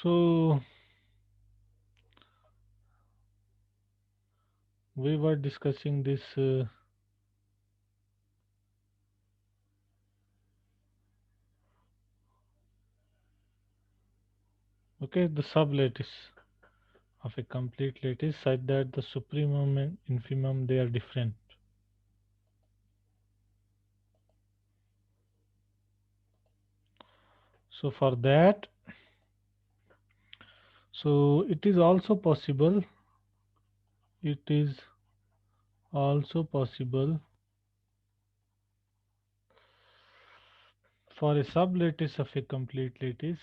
So we were discussing this okay, the sublattice of a complete lattice such that the supremum and infimum they are different. So for that, so it is also possible, it is also possible for a sublattice of a complete lattice,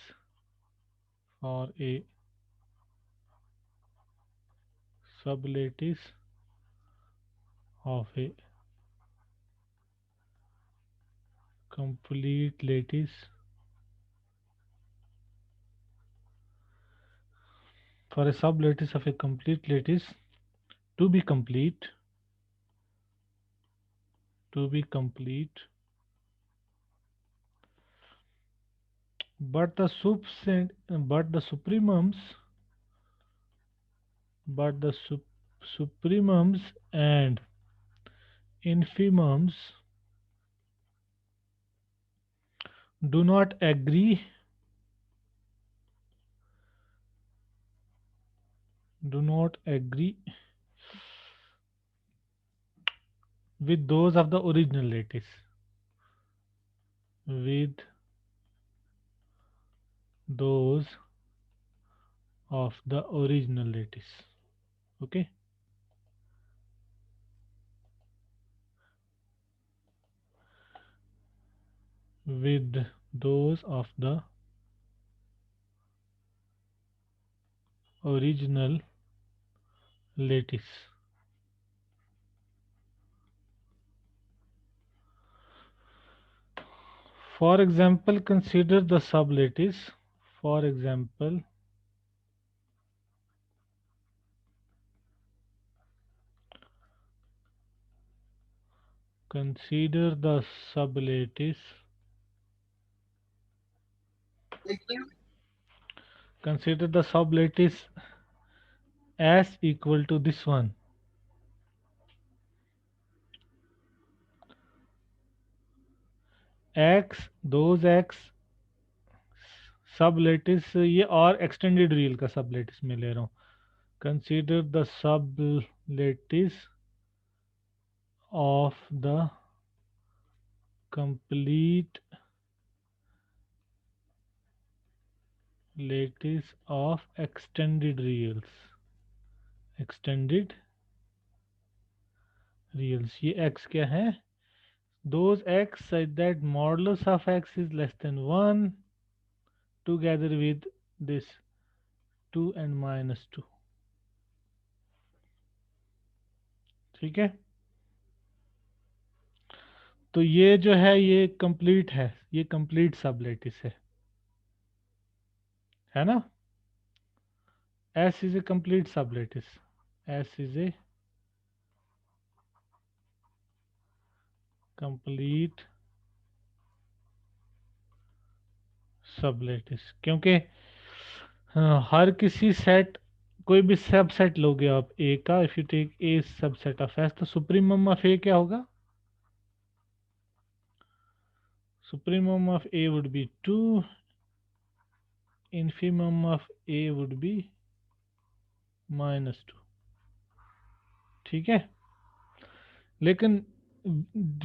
for a sublattice of a complete lattice, for a sublattice of a complete lattice to be complete, to be complete, but the subset, but the supremums, but the supremums and infimums do not agree, do not agree with those of the original lattice, with those of the original lattice. Okay, with those of the original lattice. For example, consider the sublattice. For example, consider the sublattice. Consider the sublattice as equal to this one. X, those X सबलेटिस ये और extended real का सबलेटिस में ले रहा हूँ. Consider the sublattice of the complete lattice of extended reals. Extended reals ये x क्या है? those x such that modulus of x is less than 1 together with this 2 and -2. ठीक है, तो ये जो है ये कंप्लीट है, ये कंप्लीट सबलेटिस है ना. S is a complete sublattice. S is a complete सबलेटिस क्योंकि हर किसी सेट, कोई भी सब सेट लोगे आप ए का, if you take a subset of S, तो सुप्रीमम ऑफ ए क्या होगा? Supremum of A would be 2, infimum of a would be -2. ठीक है, लेकिन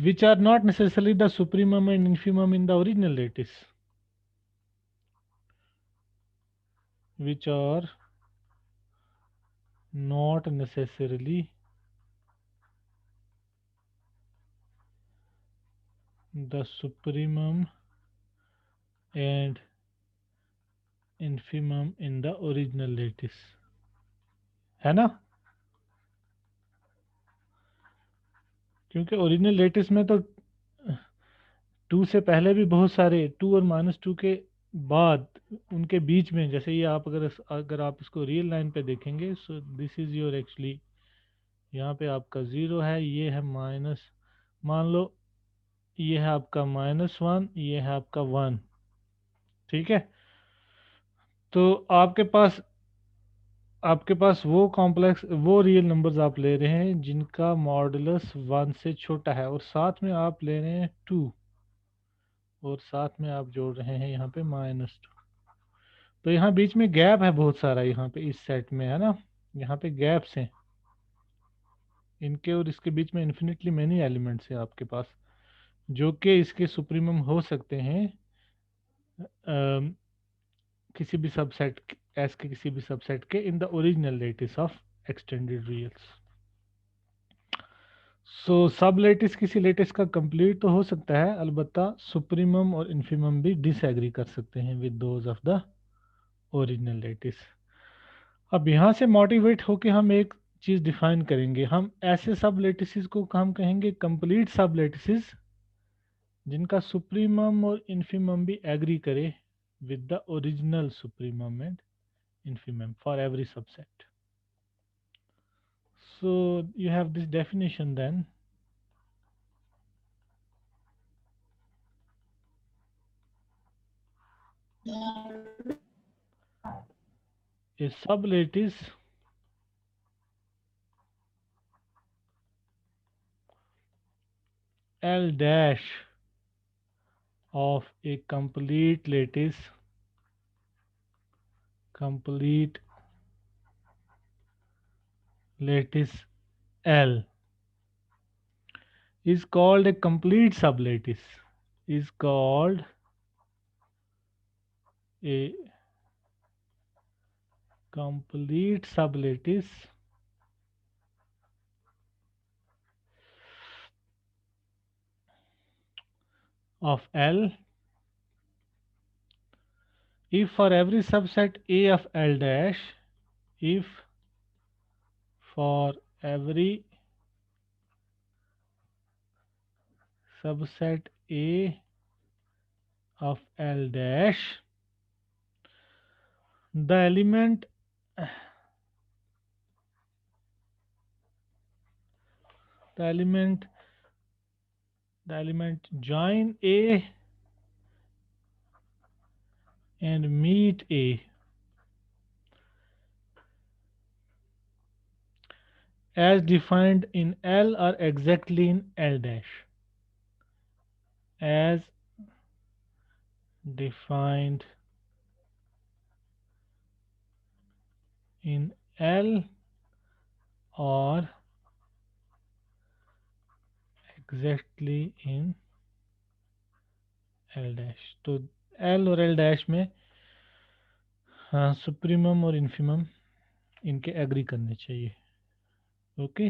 which are not necessarily the supremum and infimum in the original lattice, which are not necessarily the supremum and infimum in the original lattice, है ना. क्योंकि original lettuce में तो 2 से पहले भी बहुत सारे 2 और -2 के बाद उनके बीच में, जैसे ये आप अगर आप इसको रियल लाइन पे देखेंगे, so this is your actually, यहाँ पे आपका 0 है, ये है माइनस, मान लो ये है आपका -1, ये है आपका 1. ठीक है, तो आपके पास वो कॉम्प्लेक्स वो रियल नंबर्स आप ले रहे हैं जिनका मॉडुलस 1 से छोटा है, और साथ में आप ले रहे हैं 2, और साथ में आप जोड़ रहे हैं यहाँ पे -2। तो यहाँ बीच में गैप है बहुत सारा, यहाँ पे इस सेट में है ना, यहाँ पे गैप्स हैं इनके, और इसके बीच में इन्फिनिटली मैनी एलिमेंट्स हैं आपके पास, जो कि इसके सुप्रीमम हो सकते हैं अम, किसी भी सबसेट एस के किसी भी सबसेट के in the original lattice of extended reals. So sublattice किसी लेटिस का कंप्लीट तो हो सकता है, अलबत्ता सुप्रीमम और इन्फीमम भी डिसएग्री कर सकते हैं with those of the original lattice. अब यहाँ से मोटिवेट होके हम एक चीज़ डिफाइन करेंगे, हम ऐसे सब लेटिसेस को हम कहेंगे कंप्लीट सब लेटिसेस जिनका सुप्रीमम और इन्फीमम भी एग्री करे with the original supremum and infimum for every subset. So you have this definition then. A sublattice L dash of a complete lattice L is called a complete sublattice, is called a complete sublattice of L if for every subset A of L dash, if for every subset A of L dash, the element join A and meet A as defined in L or exactly in L dash, as defined in L or exactly in L dash। तो L और L dash में हाँ supremum और infimum इनके agree करने चाहिए। Okay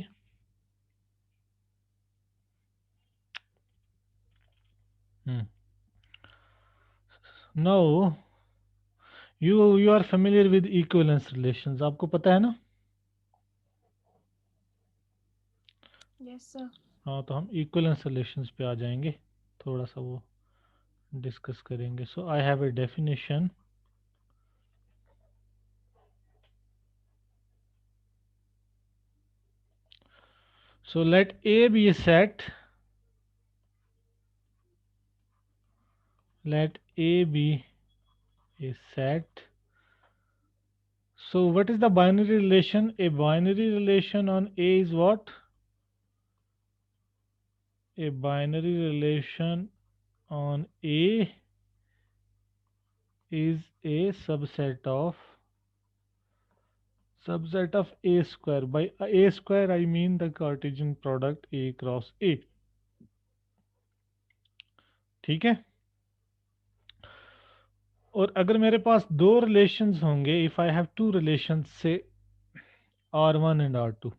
now you are familiar with equivalence relations, आपको पता है ना? Yes sir. हाँ तो हम इक्विवेलेंस रिलेशंस पे आ जाएंगे, थोड़ा सा वो डिस्कस करेंगे। So I have a definition. So let A be a set. Let A be a set. So what is the binary relation? A binary relation on A is what? A binary relation on A is a subset of A square. By A square I mean the Cartesian product A cross A। ठीक है। और अगर मेरे पास दो relations होंगे, if I have two relations से R1 and R2,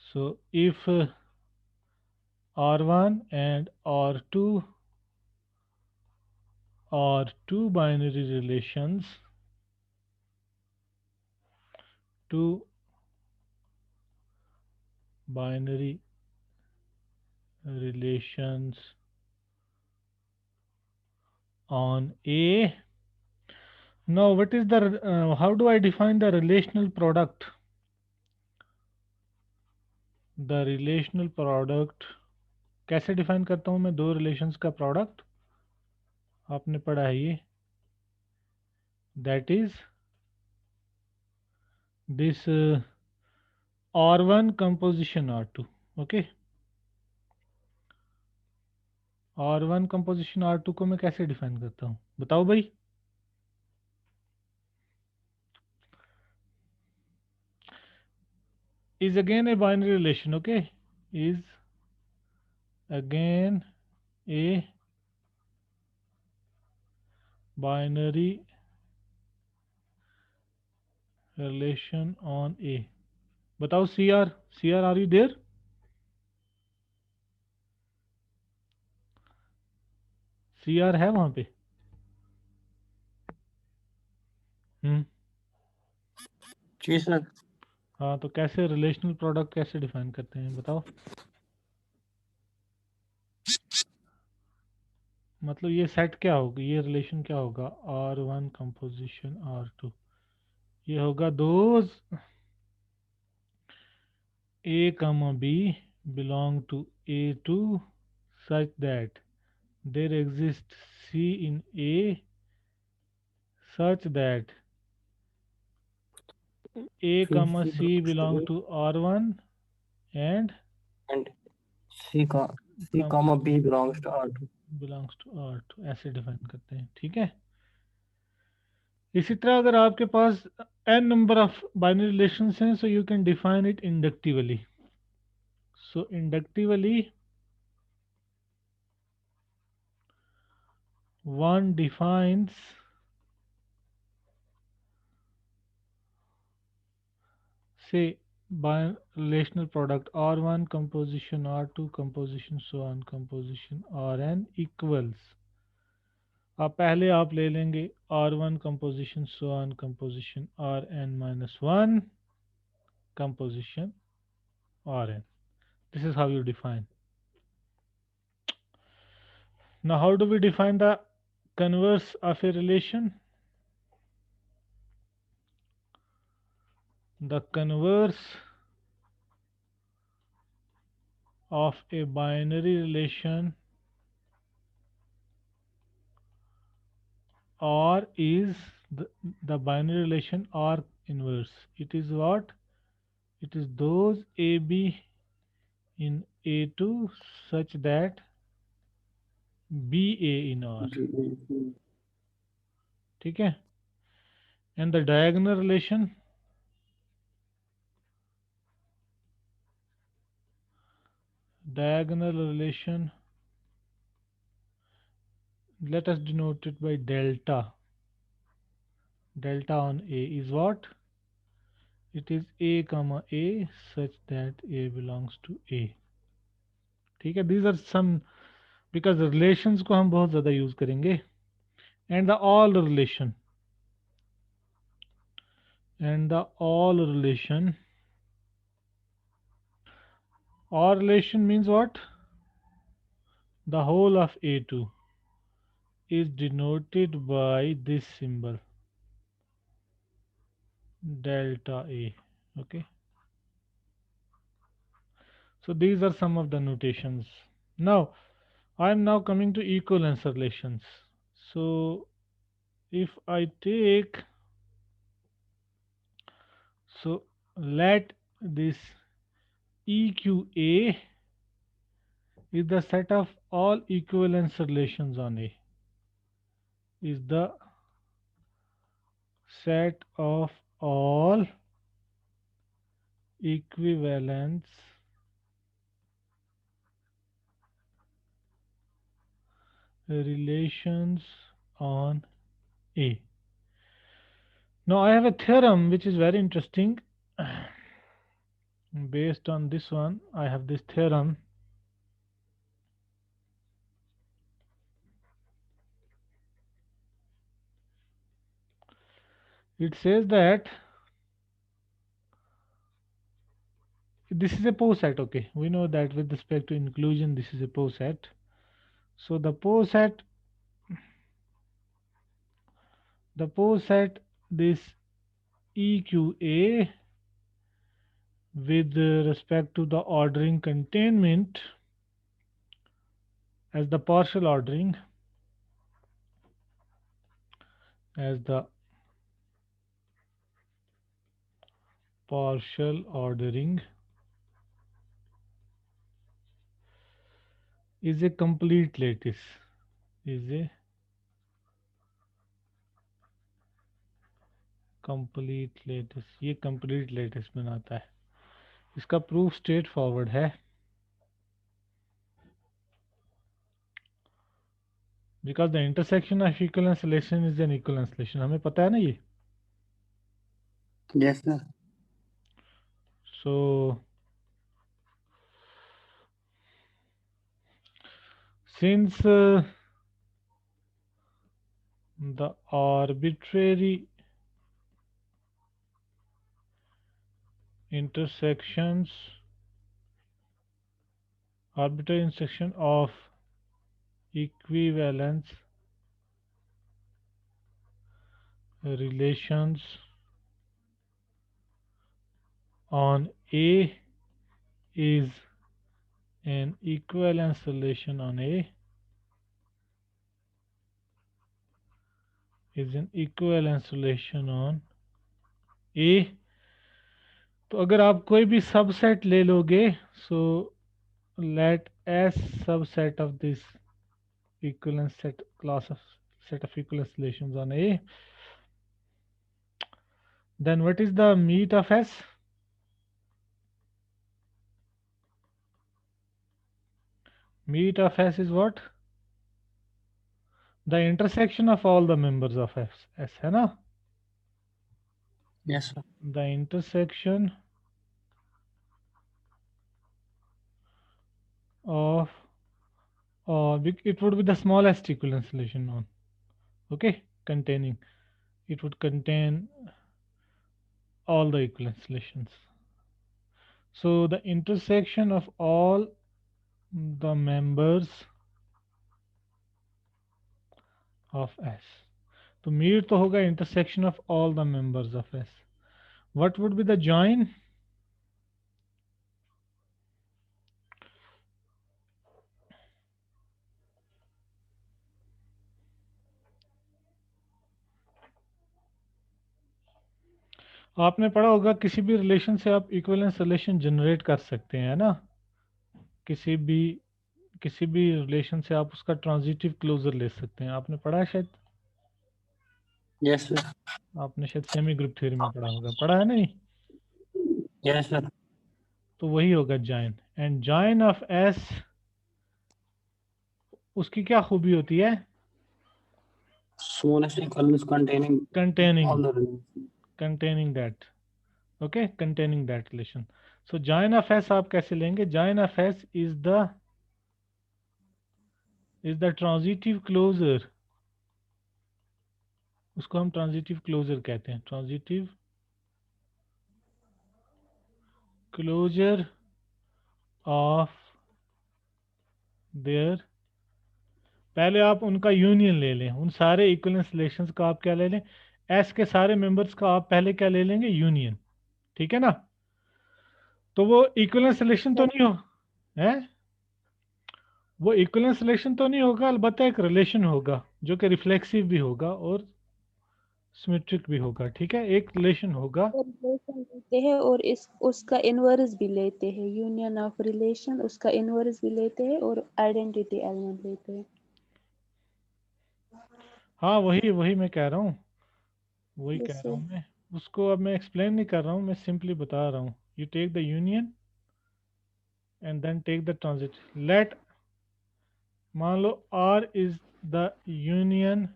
so if R1 and R2 are two binary relations, two binary relations on A. Now what is the how do I define the relational product? The relational product कैसे define करता हूं मैं दो relations का product? आपने पढ़ा है ये, that is this R1 composition R2. Okay, R1 composition R2 को मैं कैसे डिफाइन करता हूँ बताओ भाई. Is again a binary relation. Okay, is again a binary relation on A. बताओ CR are you there? CR है वहां पे? जी सर. हाँ, तो कैसे रिलेशनल प्रोडक्ट कैसे डिफाइन करते हैं बताओ. मतलब ये सेट क्या होगा, ये रिलेशन क्या होगा, R1 कंपोजिशन R2. ये होगा those A comma B belong to A2 such that there exists C in A such that A comma C belong to R1 and C comma B belongs to R2. belongs to R2. ऐसे define करते हैं. ठीक है. इसी तरह अगर आपके पास n number of binary relations हैं, so you can define it inductively. So inductively one defines say by relational product R1 composition R2 composition so on composition Rn equals. अब पहले आप ले लेंगे R1 composition so on composition Rn minus 1 composition Rn. This is how you define. Now how do we define the converse of a relation? The converse of a binary relation R is the binary relation R inverse. It is what? It is those AB in A2 such that BA in R. ठीक है. And the diagonal relation, let us denote it by delta. Delta on A is what? It is A comma A such that A belongs to A. ठीक है. These are some because relations को हम बहुत ज़्यादा use करेंगे. And the all relation. And the all relation. All relation means what? The whole of A2 is denoted by this symbol delta A. Okay. So these are some of the notations. Now I am now coming to equivalence relations. So if I take, so let this EQA is the set of all equivalence relations on A, is the set of all equivalence relations on A. Now I have a theorem which is very interesting. Based on this one, I have this theorem. It says that this is a Poe set. Okay, we know that with respect to inclusion, this is a Poe set. So the Poe set, this EQA with respect to the ordering containment as the partial ordering, as the partial ordering is a complete lattice. Is a complete lattice. ये complete lattice बनाता है. इसका proof straight forward है. Because the intersection of equivalence relation is an equivalence relation. हमें पता है ना ये. Yes, sir. So since the arbitrary intersection of equivalence relations on A is an equivalence relation on A is an equivalence relation on A. तो अगर आप कोई भी सबसेट ले लोगे, so let S subset of this equivalence set class of set of equivalence relations on A, then what is the meet of S? Meet of S is what? The intersection of all the members of S है ना? Yes, sir. The intersection of it would be the smallest equivalence relation known. Okay, containing, it would contain all the equivalence relations. So the intersection of all the members of S. तो meet तो होगा intersection of all the members of S. What would be the join? आपने पढ़ा होगा किसी भी relation से आप इक्विवेलेंस रिलेशन जनरेट कर सकते हैं, है ना? किसी भी रिलेशन से आप उसका ट्रांजिटिव क्लोजर ले सकते हैं. आपने पढ़ा है शायद? Yes, sir. आपने शायद सेमी ग्रुप थ्योरी में पढ़ा होगा. पढ़ा है नहीं? Yes, sir. तो वही होगा join. And join of S, उसकी क्या खूबी होती है? Smallest equivalence containing all the relations. containing that. Okay, containing that relation. So join of S आप कैसे लेंगे? Join of S is the transitive closure. उसको हम transitive closure कहते हैं. Transitive closure of their, पहले आप उनका यूनियन ले लें. उन सारे इक्विवेलेंस रिलेशंस का आप क्या ले लें? एस के सारे मेंबर्स का आप पहले क्या ले लेंगे? यूनियन. ठीक है ना? तो वो इक्विवेलेंस रिलेशन तो नहीं हो है, वो इक्विवेलेंस रिलेशन तो नहीं होगा, अलबत्ता एक रिलेशन होगा जो कि रिफ्लेक्सिव भी होगा और सिमेट्रिक भी होगा. ठीक है, एक रिलेशन होगा. रिलेशन लेते हैं और इस उसका इनवर्स भी लेते हैं. यूनियन ऑफ रिलेशन उसका इनवर्स भी लेते हैं और आइडेंटिटी एलिमेंट लेते हैं. हाँ, वही मैं कह रहा हूँ, वही कह रहा जैसे हूँ मैं. उसको अब मैं एक्सप्लेन नहीं कर रहा हूँ, मैं सिंपली बता रहा हूँ. You take the union and then take the transit. Let, मान लो R is the union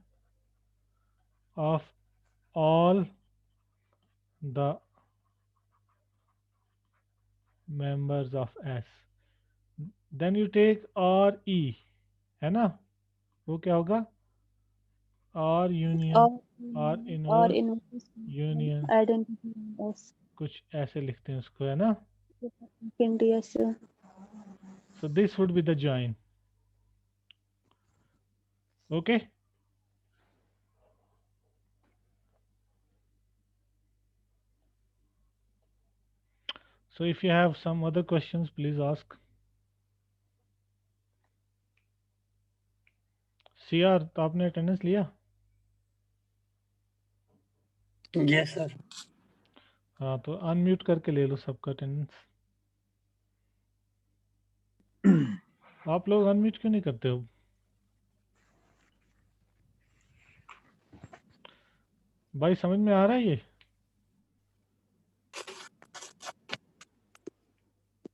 of all the members of S. Then you take RE, है ना? वो क्या होगा? R union, R और inverse inverse union, identity S कुछ ऐसे लिखते हैं उसको, है ना? Indians. So this would be the join. Okay. So if you have some other questions, please ask. CR, तो आपने अटेंडेंस लिया? Yes, sir. हाँ तो अनम्यूट करके ले लो सबका अटेंडेंस। आप लोग अनम्यूट क्यों नहीं करते हो? भाई समझ में आ रहा है ये?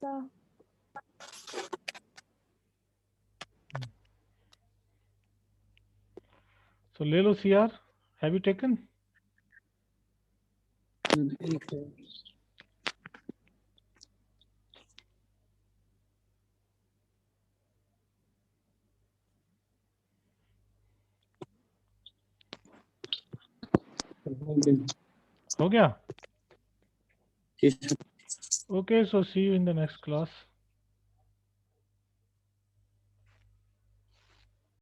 सा- So ले लो CR, have you taken? एक है। हो गया? जी sir. Okay, so see you in the next class.